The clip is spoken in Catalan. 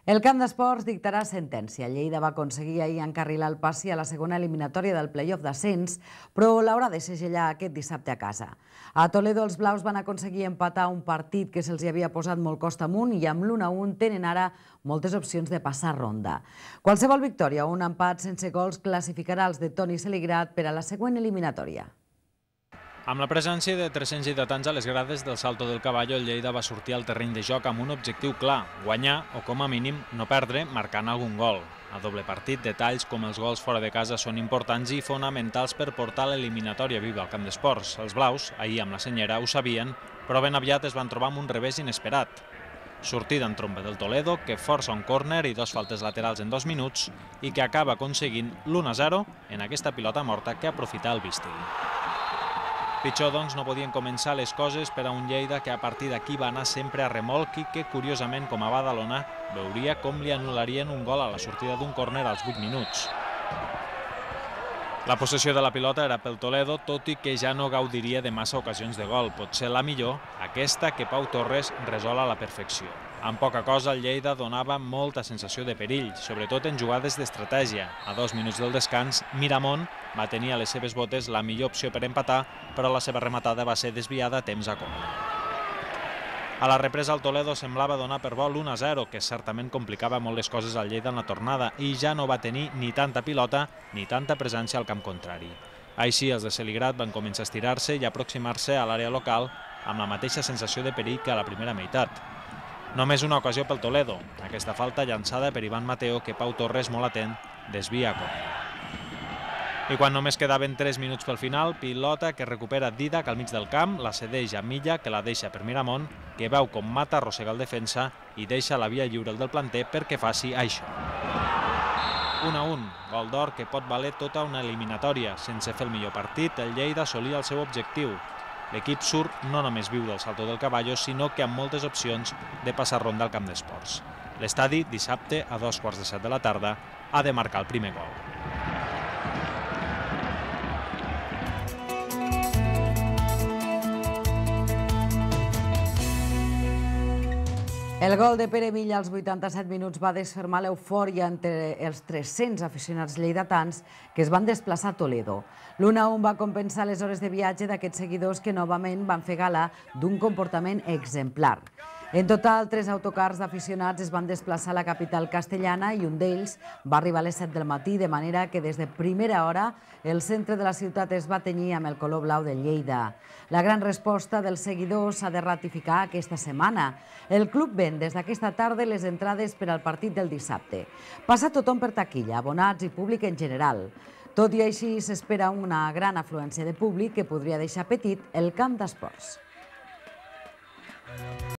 El camp d'esports dictarà sentència. Lleida va aconseguir ahir encarrilar el passi a la segona eliminatòria del play-off d'ascens, però l'haurà de segellar aquest dissabte a casa. A Toledo els blaus van aconseguir empatar un partit que se'ls havia posat molt costa amunt i amb l'1-1 tenen ara moltes opcions de passar ronda. Qualsevol victòria o un empat sense gols classificarà els de Toni Seligrat per a la següent eliminatòria. Amb la presència de 300 lleidatans a les grades del Salto del Caballo, el Lleida va sortir al terreny de joc amb un objectiu clar, guanyar o, com a mínim, no perdre marcant algun gol. A doble partit, detalls com els gols fora de casa són importants i fonamentals per portar l'eliminatòria viva al camp d'esports. Els blaus, ahir amb la senyera, ho sabien, però ben aviat es van trobar amb un revés inesperat. Sortida en tromba del Toledo, que força un córner i dos faltes laterals en 2 minuts i que acaba aconseguint l'1-0 en aquesta pilota morta que aprofita el Vistigui. Pitjor, doncs, no podien començar les coses per a un Lleida que a partir d'aquí va anar sempre a remolc i que, curiosament, com a Badalona, veuria com li anul·larien un gol a la sortida d'un córner als 8 minuts. La possessió de la pilota era pel Toledo, tot i que ja no gaudiria de massa ocasions de gol. Potser la millor, aquesta que Pau Torres resol a la perfecció. Amb poca cosa, el Lleida donava molta sensació de perill, sobretot en jugades d'estratègia. A 2 minuts del descans, Miramont va tenir a les seves botes la millor opció per empatar, però la seva rematada va ser desviada a temps a córner. A la represa, el Toledo semblava donar per bo l'1-0, que certament complicava molt les coses al Lleida en la tornada, i ja no va tenir ni tanta pilota ni tanta presència al camp contrari. Així, els de Seligrat van començar a estirar-se i aproximar-se a l'àrea local amb la mateixa sensació de perill que a la primera meitat. Només una ocasió pel Toledo, aquesta falta llançada per Ivan Mateo que Pau Torres, molt atent, desvia a córner. I quan només quedaven 3 minuts pel final, pilota que recupera Didac al mig del camp, la cedeix a Milla, que la deixa per Miramont, que veu com Mata arrossega el defensa i deixa la via lliure del planter perquè faci això. 1-1, gol d'or que pot valer tota una eliminatòria. Sense fer el millor partit, el Lleida assolia el seu objectiu. L'equip surt no només viu del Salto del Caballo, sinó que amb moltes opcions de passar ronda al camp d'esports. L'estadi, dissabte, a 2:15 de la tarda, ha de marcar el primer gol. El gol de Pere Milla als 87 minuts va desfermar l'eufòria entre els 300 aficionats lleidatans que es van desplaçar a Toledo. L'1-1 va compensar les hores de viatge d'aquests seguidors que novament van fer gala d'un comportament exemplar. En total, 3 autocars d'aficionats es van desplaçar a la capital castellana i un d'ells va arribar a les 7 del matí, de manera que des de primera hora el centre de la ciutat es va tenyir amb el color blau de Lleida. La gran resposta dels seguidors s'ha de ratificar aquesta setmana. El club ven des d'aquesta tarda les entrades per al partit del dissabte. Passa tothom per taquilla, abonats i públic en general. Tot i així, s'espera una gran afluència de públic que podria deixar petit el camp d'esports.